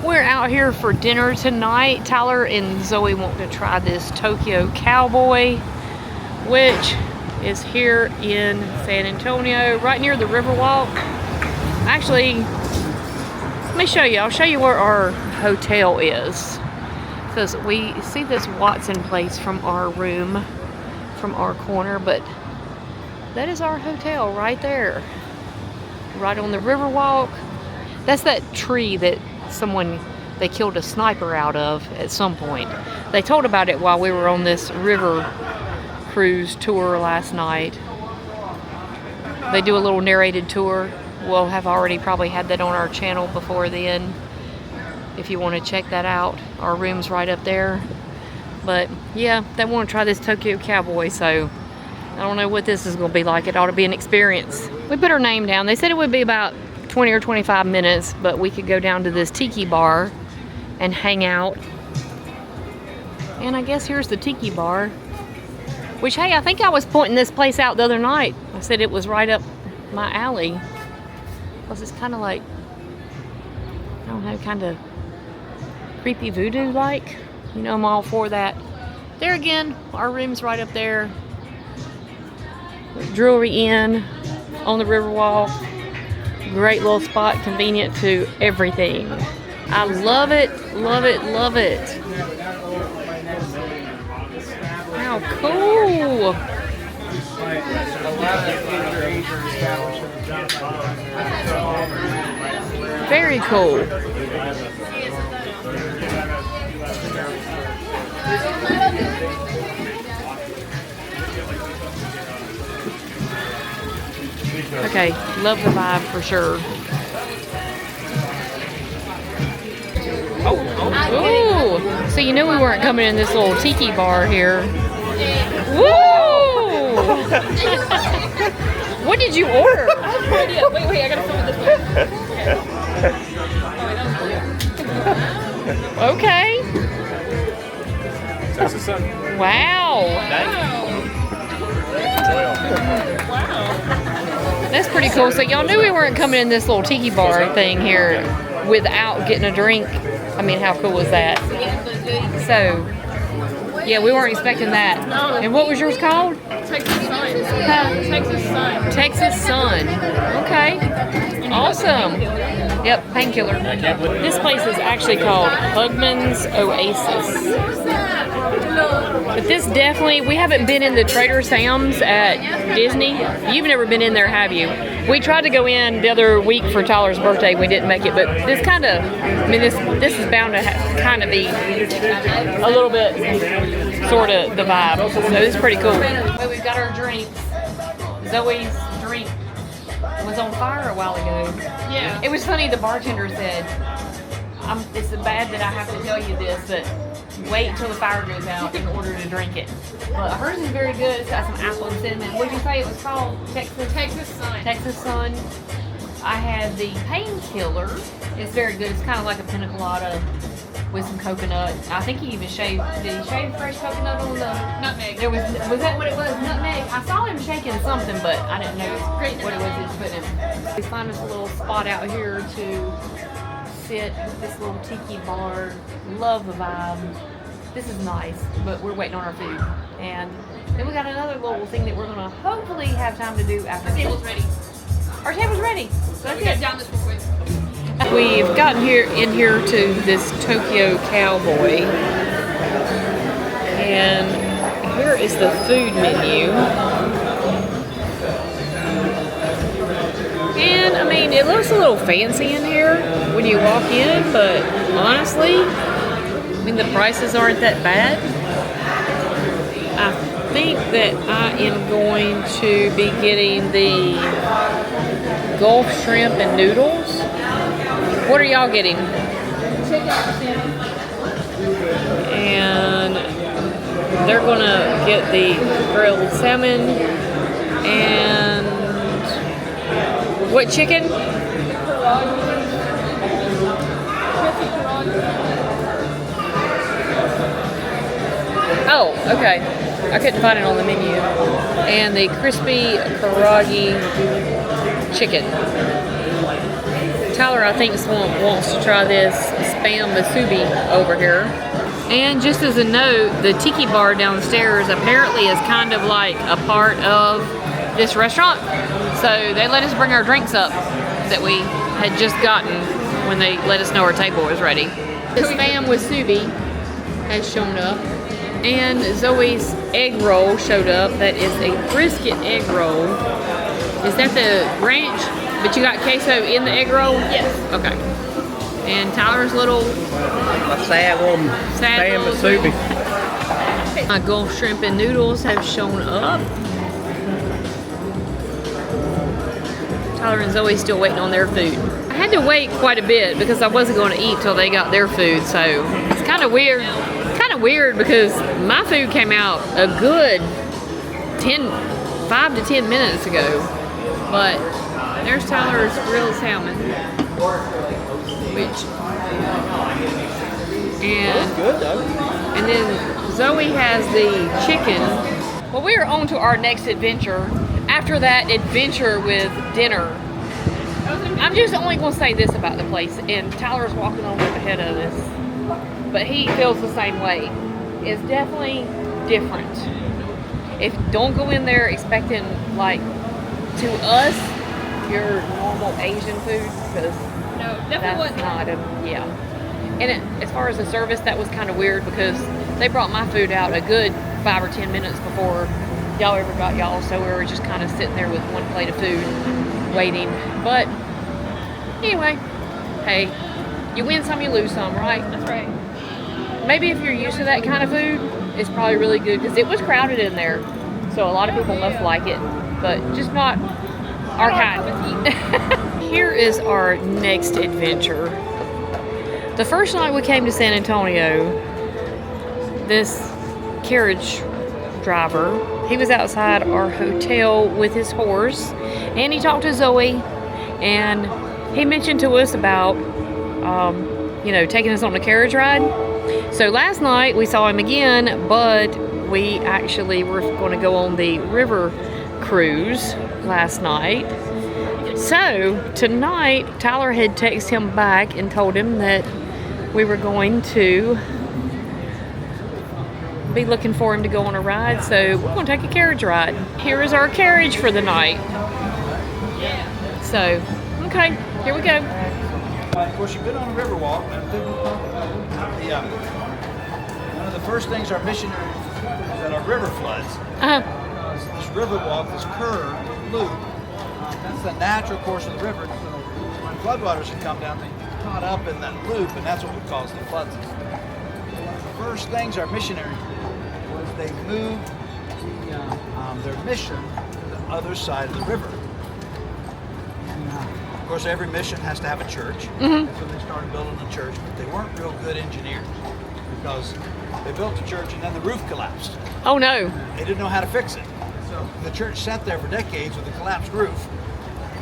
We're out here for dinner tonight. Tyler and Zoe want to try this Tokyo Cowboy, which is here in San Antonio, right near the Riverwalk. Actually, let me show you. I'll show you where our hotel is, because we see this Watson place from our room, from our corner, but that is our hotel right there, right on the Riverwalk. That's that tree that they killed a sniper out of at some point. They told about it while we were on this river cruise tour last night. They do a little narrated tour. We'll have already probably had that on our channel before then, if you want to check that out. Our room's right up there. But yeah, they want to try this Tokyo Cowboy, so I don't know what this is going to be like. It ought to be an experience. We put our name down. They said it would be about 20 or 25 minutes, but we could go down to this Tiki bar and hang out. And I guess here's the Tiki bar, which, hey, I think I was pointing this place out the other night. I said it was right up my alley, because it's kind of like, I don't know, kind of creepy voodoo like. You know, I'm all for that. There again, our room's right up there. Drury Inn on the Riverwalk. Great little spot, convenient to everything. I love it, love it, love it. How cool. Very cool. Okay, love the vibe for sure. Oh, so you knew we weren't coming in this little tiki bar here. Woo! What did you order? Wait, I gotta film it this way. Okay. Texas Sun. Wow. That's pretty cool. So y'all knew we weren't coming in this little tiki bar thing here without getting a drink. I mean, how cool was that? So, yeah, we weren't expecting that. And what was yours called? Texas Sun. Texas Sun. Texas Sun. Okay. Awesome. Yep, painkiller. This place is actually called Hugman's Oasis. But this definitely, we haven't been in the Trader Sam's at Disney. You've never been in there, have you? We tried to go in the other week for Tyler's birthday. We didn't make it, but this kind of, I mean, this is bound to kind of be a little bit sort of the vibe. So it's pretty cool. Well, we've got our drinks. Zoe's drink was on fire a while ago. Yeah. It was funny, the bartender said, it's bad that I have to tell you this, but wait until the fire goes out in order to drink it. But hers is very good. It's got some apple and cinnamon. What did you say it was called? Texas Sun. Texas Sun. I had the painkiller. It's very good. It's kind of like a pina colada with some coconut. I think he even shaved. Did he shave fresh coconut on the Nutmeg. There was that what it was? Nutmeg. I saw him shaking something, but I didn't know what it was he was putting in. We found us a little spot out here to sit at this little tiki bar. Love the vibe. This is nice, but we're waiting on our food. And then we got another little thing that we're gonna hopefully have time to do after. Our table's ready. Our table's ready. So we get down this real quick. We've gotten in here to this Tokyo Cowboy, and here is the food menu. And I mean, it looks a little fancy in here when you walk in, but honestly, I mean, the prices aren't that bad. I think that I am going to be getting the Gulf shrimp and noodles. What are y'all getting? And they're gonna get the grilled salmon and what chicken? Oh, okay. I couldn't find it on the menu. And the crispy karaage chicken. Tyler, I think, wants to try this Spam Musubi over here. And just as a note, the Tiki bar downstairs apparently is kind of like a part of this restaurant. So they let us bring our drinks up that we had just gotten when they let us know our table was ready. The Spam Musubi has shown up. And Zoe's egg roll showed up. That is a brisket egg roll. Is that the ranch? But you got queso in the egg roll? Yes. Okay. And Tyler's little... A sad little Spam Musubi. My Gulf shrimp and noodles have shown up. Tyler and Zoe still waiting on their food. I had to wait quite a bit because I wasn't going to eat till they got their food, so it's kind of weird. Kind of weird because my food came out a good 5 to 10 minutes ago. But there's Tyler's grilled salmon, and then Zoe has the chicken. Well, we are on to our next adventure. After that adventure with dinner, I'm just only going to say this about the place, and Tyler's walking on with ahead of us, but he feels the same way. It's definitely different. Don't go in there expecting, like, to us, your normal Asian food, because No, definitely wasn't. not yeah. And as far as the service, that was kind of weird because they brought my food out a good 5 or 10 minutes before y'all ever got y'all, so we were just kind of sitting there with one plate of food waiting. But anyway, hey, you win some, you lose some, right? That's right. Maybe if you're used to that kind of food, it's probably really good because it was crowded in there, so a lot of people must like it, but just not our kind. Here is our next adventure. The first night we came to San Antonio, this carriage driver, he was outside our hotel with his horse, and he talked to Zoe, and he mentioned to us about taking us on a carriage ride. So last night we saw him again, but we actually were going to go on the river cruise last night. So tonight Tyler had texted him back and told him that we were going to be looking for him to go on a ride, so we're going to take a carriage ride. Here is our carriage for the night. So, okay, here we go. Of course, you've been on the Riverwalk. One of the first things our missionaries is that our river floods. This Riverwalk, this curved loop, that's the natural course of the river. So when floodwaters had come down, they caught up in that loop, and that's what would cause the floods. One of the first things our missionaries did was they moved their mission to the other side of the river. Of course, every mission has to have a church, so they started building a church, but they weren't real good engineers because they built the church and then the roof collapsed. Oh no. They didn't know how to fix it. So the church sat there for decades with a collapsed roof,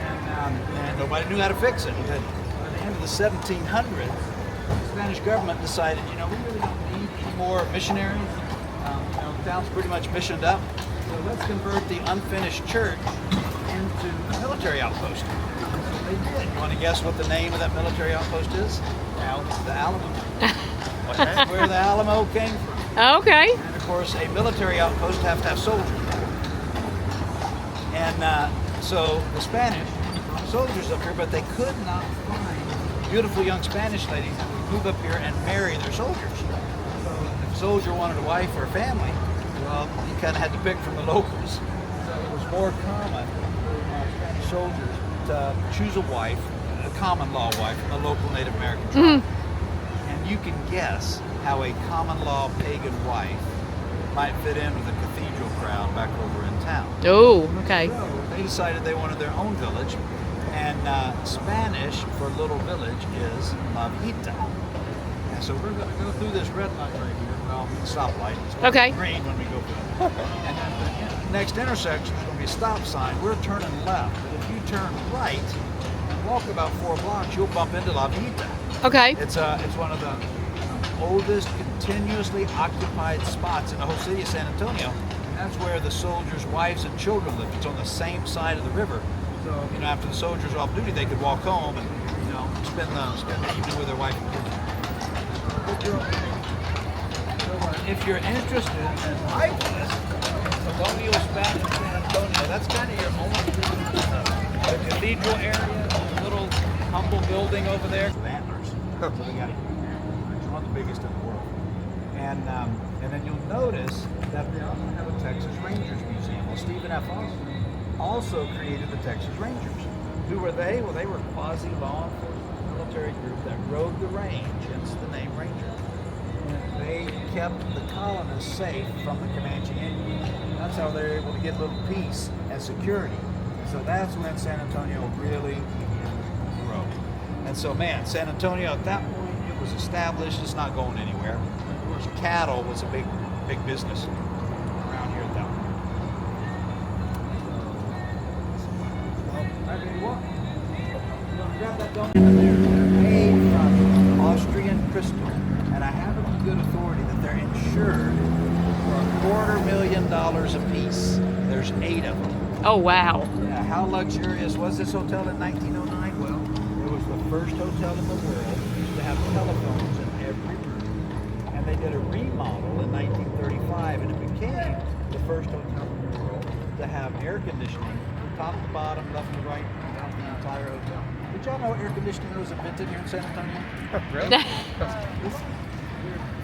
and nobody knew how to fix it. But by the end of the 1700s, the Spanish government decided, we really don't need any more missionaries. The town's pretty much missioned up, so let's convert the unfinished church into a military outpost. So they did. You want to guess what the name of that military outpost is? The Alamo. That's where the Alamo came from. Okay. And of course, a military outpost have to have soldiers. And so the Spanish soldiers up here, but they could not find beautiful young Spanish ladies that would move up here and marry their soldiers. So if a soldier wanted a wife or a family, well, you kind of had to pick from the locals. So it was more common for Spanish soldiers to choose a wife, a common law wife, from a local Native American tribe. And you can guess how a common law pagan wife might fit in with a cathedral crowd back over in town. Oh, okay. So they decided they wanted their own village, and Spanish for little village is La Vita. And so we're going to go through this red light right here, well, the stoplight. It's going to be green when we go through it. And then the next intersection is going to be a stop sign. We're turning left, but if you turn right and walk about 4 blocks, you'll bump into La Vita. Okay. It's one of the oldest continuously occupied spots in the whole city of San Antonio. And that's where the soldiers' wives and children lived. It's on the same side of the river. So, after the soldiers are off duty, they could walk home and, spend the evening with their wife and kids. So, if you're interested in life, Colonial Spanish San Antonio, that's kind of your only the cathedral area, the little humble building over there. With antlers. So they got it. It's one of the biggest in the world. And then you'll notice that they also have a Texas Rangers Museum. Well, Stephen F. Austin also created the Texas Rangers. Who were they? Well, they were quasi-law enforcement military group that rode the range, hence the name Ranger. And they kept the colonists safe from the Comanche Indians. That's how they were able to get a little peace and security. So that's when San Antonio really began to grow. And so, man, San Antonio at that point, it was established. It's not going anywhere. Of course, cattle was a big business around here at that point. I mean, what? You want to grab that donut? They're made from Austrian crystal, and I have it on good authority that they're insured for $250,000 a piece. There's 8 of them. Oh, wow. Yeah, how luxurious was this hotel in 1909? Well, it was the first hotel in the world to have telephones in every room, and they did a remodel in 1935, and it became the first hotel in the world to have air conditioning from top to bottom, left to right, throughout the entire hotel. Did y'all know air conditioning was invented here in San Antonio? Really?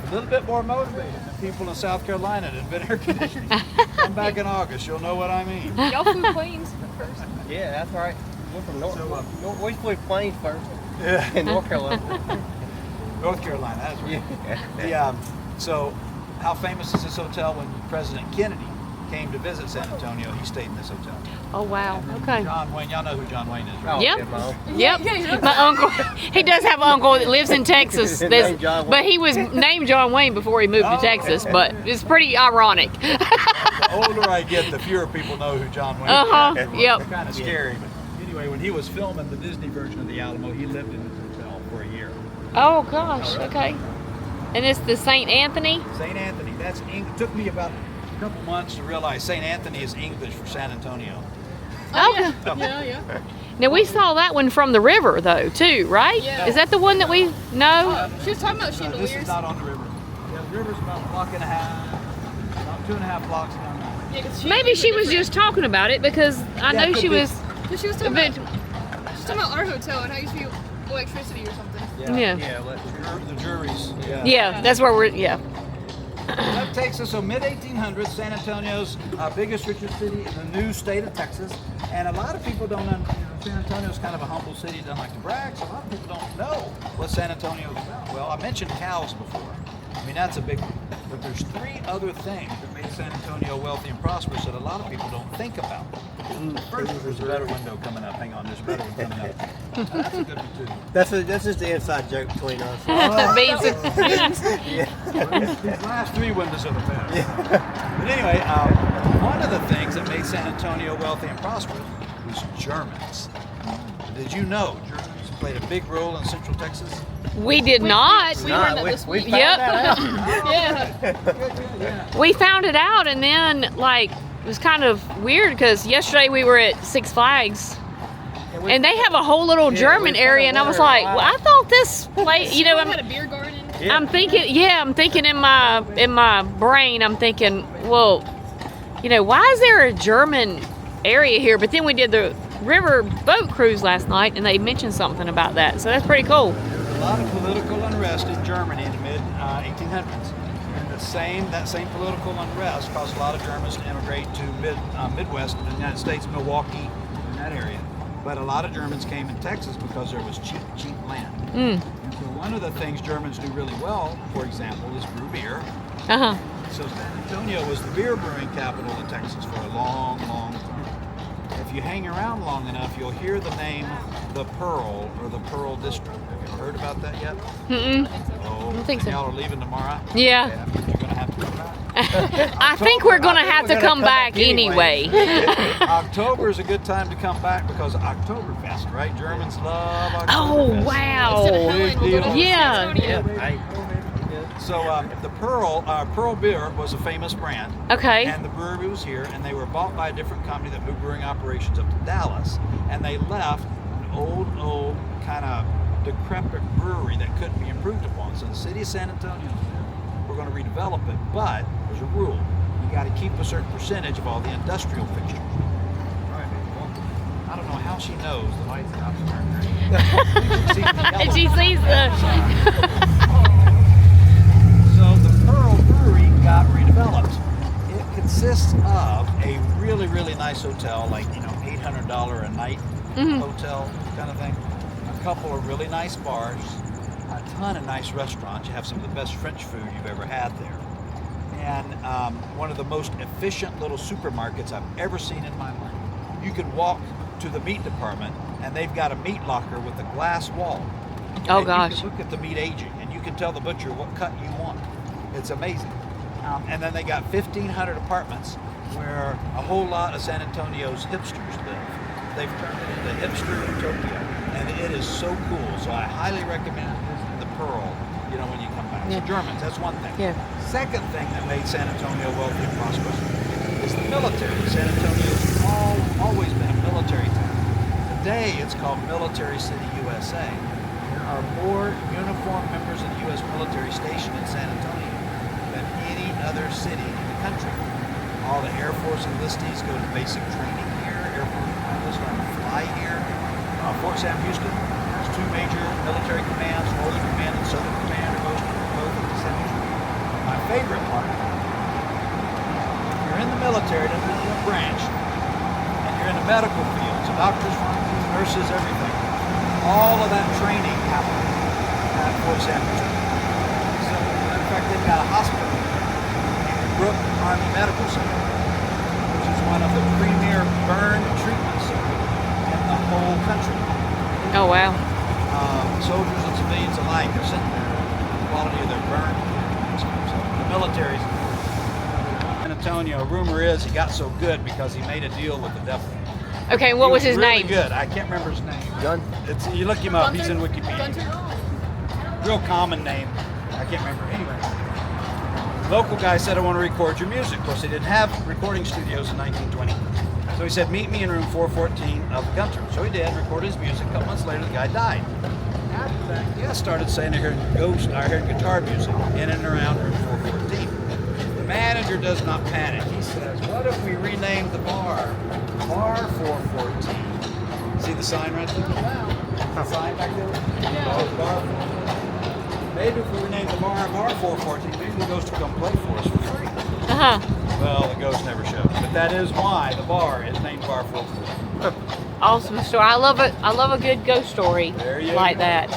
A little bit more motivated than people in South Carolina that invent air conditioning. Come back in August, you'll know what I mean. Y'all flew planes first. Yeah, that's right. We're from North. So, We flew planes first Yeah. in North Carolina. North Carolina, that's right. Yeah. So, how famous is this hotel? When President Kennedy came to visit San Antonio, he stayed in this hotel. Oh, wow. And then Okay. John Wayne, y'all know who John Wayne is, right? Oh, Yep. yeah, Mom. Yep. My uncle, he does have an uncle that lives in Texas. Named John Wayne. But he was named John Wayne before he moved to Oh, Texas. okay. But it's pretty ironic. The older I get, the fewer people know who John Wayne Uh-huh. is. Yep. It's kind of scary. But anyway, when he was filming the Disney version of the Alamo, he lived in this hotel for a year. Oh, gosh. Okay. And it's the St. Anthony? St. Anthony, that's English. It took me about a couple months to realize St. Anthony is English for San Antonio. Oh, Yeah. Now, we saw that one from the river, though, too, right? Yeah. Is that the one that we know? She was talking about This chandeliers. is not on the river. Yeah, the river's about a block and a half, about 2.5 blocks down there. Yeah, 'cause Maybe she was just talking about it because I Yeah, know could she be. was She was a talking bit. about our hotel and how it used to be electricity or something. Yeah. Yeah, The juries. Yeah, that's where we're. Yeah. That takes us to mid-1800s, San Antonio's biggest, richest city in the new state of Texas. And a lot of people don't know, San Antonio's kind of a humble city, doesn't like to brag, so a lot of people don't know what San Antonio's about. Well, I mentioned cows before. I mean, that's a big one. But there's 3 other things that made San Antonio wealthy and prosperous that a lot of people don't think about. First, there's a better window coming up. Hang on, there's a better one coming up. That's a good one, too. That's just the inside joke between us. These last 3 windows are the best. But anyway, one of the things that made San Antonio wealthy and prosperous was Germans. Did you know Germans played a big role in Central Texas? We did not. We learned that this week. found Yep. that out. Yeah. We found it out, and then like it was kind of weird because yesterday we were at Six Flags, and they have a whole little German we area, and I was like, well, I thought this place, you know, We I'm had a beer garden. Yeah. I'm thinking in my brain, I'm thinking, well, you know, why is there a German area here? But then we did the river boat cruise last night, and they mentioned something about that, so that's pretty cool. There was a lot of political unrest in Germany in the mid-1800s. And that same political unrest caused a lot of Germans to immigrate to Midwest of the United States, Milwaukee, in that area. But a lot of Germans came in Texas because there was cheap land. And so one of the things Germans do really well, for example, is brew beer. Uh-huh. So San Antonio was the beer brewing capital of Texas for a long, long time. If you hang around long enough, you'll hear the name The Pearl or the Pearl District. Have you heard about that yet? Oh, don't think so. y'all are leaving tomorrow? Yeah. You're going to have to come back. I think we're gonna have to come back anyway. October is a good time to come back because Oktoberfest, right? Germans love Oktoberfest. Oh wow! Big deal. Yeah. So the Pearl beer was a famous brand. Okay. And the brewery was here, and they were bought by a different company that moved brewing operations up to Dallas. And they left an old kind of decrepit brewery that couldn't be improved upon. So the city of San Antonio said, we're going to redevelop it, but there's a rule. You got to keep a certain percentage of all the industrial fixtures. I don't know how she knows the lights out And she sees the. So the Pearl Brewery got redeveloped. It consists of a really, really nice hotel, like, you know, $800 a night hotel kind of thing. A couple of really nice bars, a ton of nice restaurants. You have some of the best French food you've ever had there. And one of the most efficient little supermarkets I've ever seen in my life. You can walk to the meat department, and they've got a meat locker with a glass wall. Oh And gosh. you can look at the meat aging, and you can tell the butcher what cut you want. It's amazing. And then they got 1,500 apartments where a whole lot of San Antonio's hipsters live. They've turned it into hipster utopia, and it is so cool. So I highly recommend visiting the Pearl, you know, when you come back. Yeah. So Germans, that's one thing. Yeah. Second thing that made San Antonio wealthy and prosperous is the military. San Antonio's always been a military town. Today it's called Military City, USA. There are more uniformed members of the U.S. military stationed in San Antonio than any other city in the country. All the Air Force enlistees go to basic training here. Air Force pilots learn to fly here. Fort Sam Houston has two major military commands, Northern Command and Southern Command, are both at the Sam Houston. My favorite part, if you're in the military, doesn't matter what branch, and you're in the medical field, so doctors, pharmacists, nurses, everything, all of that training happens at Fort Sam Houston. So, in fact, they've got a hospital, Brooke Army Medical Center, which is one of the premier burn treatment centers in the whole country. Oh wow. Soldiers and civilians alike are sitting there. The quality of their burn. The military's San Antonio. Rumor is he got so good because he made a deal with the devil. Okay, what He was his really name? Good. I can't remember his name. Gun. You look him up. He's in Wikipedia. Gunter? Real common name. I can't remember. Anyway, local guy said, I want to record your music. Of course, they didn't have recording studios in 1920. So he said, meet me in room 414 of the Gunter. So he did, recorded his music. A couple months later, the guy died. After that, he started saying they're hearing guitar music in and around room 414. The manager does not panic. He says, what if we renamed the bar Bar 414? See the sign right there? The sign back there? Yeah. Bar 414. Maybe if we rename the bar Bar 414, maybe the ghost will come play for us for free. Well, the ghost never showed. But that is why the bar is named Bar 414. Awesome story. I love it. I love a good ghost story There you like go. that.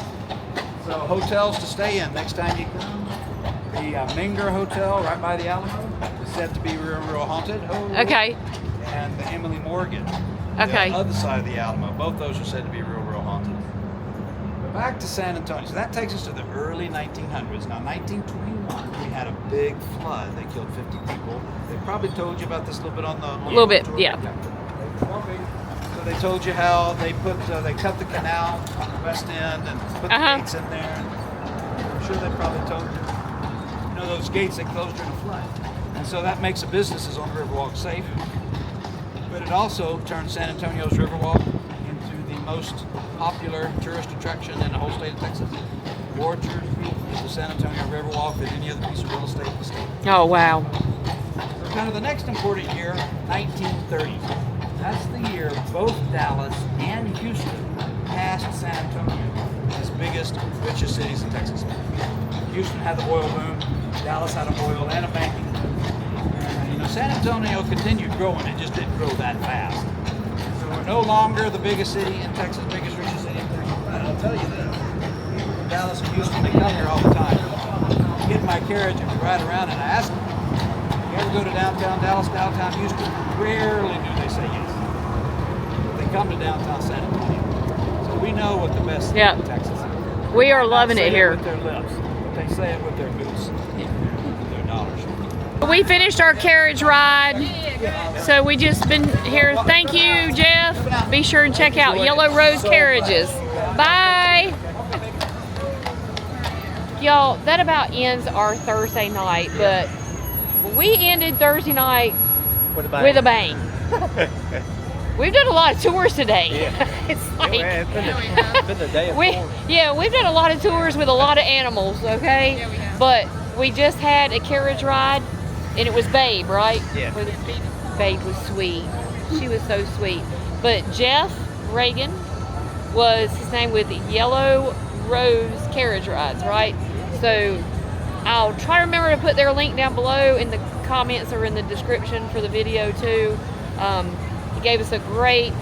So hotels to stay in next time you come. The Menger Hotel right by the Alamo is said to be real haunted. Oh. Okay. And the Emily Morgan. Okay. The other side of the Alamo. Both those are said to be real haunted. But back to San Antonio. So that takes us to the early 1900s. Now, 1921, we had a big flood. They killed 50 people. They probably told you about this a little bit on the Little bit, tour. yeah. So they told you how they cut the canal on the west end and put the gates in there. I'm sure they probably told you. You know those gates they closed during the flood. And so that makes the businesses on the Riverwalk safe. But it also turned San Antonio's Riverwalk into the most popular tourist attraction in the whole state of Texas. More tourists visit the San Antonio Riverwalk than any other piece of real estate in the state. Oh wow. So kind of the next important year, 1930. That's the year both Dallas and Houston passed San Antonio as biggest, richest cities in Texas. Houston had the oil boom, Dallas had an oil and a banking boom. And, you know, San Antonio continued growing, it just didn't grow that fast. So we're no longer the biggest city in Texas, biggest, richest city in Texas. But I'll tell you this, people from Dallas and Houston, they come here all the time. I get in my carriage and we ride around and I ask them, you ever go to downtown Dallas, downtown Houston? Rarely do they say yes. But they come to downtown San Antonio. So we know what the best city in Texas is. We are loving it here. With their lips, but they say it with their boots, with their dollars. We finished our carriage ride, so we just been here. Thank you, Jeff. Be sure and check out Yellow Rose Carriages. Bye. Y'all, that about ends our Thursday night, but we ended Thursday night with a bang. We've done a lot of tours today. Yeah. It's like Yeah, it's been Yeah, we a, have. it's been the day of form. we've done a lot of tours with a lot of animals, okay? Yeah, we have. But we just had a carriage ride, and it was Babe, right? Yeah. Where the Babe was sweet. She was so sweet. But Jeff Reagan was his name with Yellow Rose Carriage Rides, right? So I'll try to remember to put their link down below in the comments or in the description for the video too. He gave us a great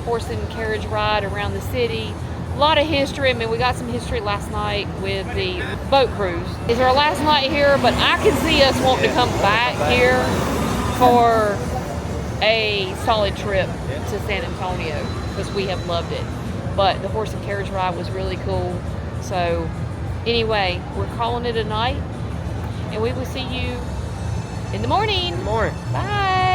horse and carriage ride around the city. A lot of history. I mean, we got some history last night with the boat cruise. It's our last night here, but I can see us wanting to come back here for a solid trip to San Antonio because we have loved it. But the horse and carriage ride was really cool. So anyway, we're calling it a night, and we will see you in the morning. Good morning. Bye.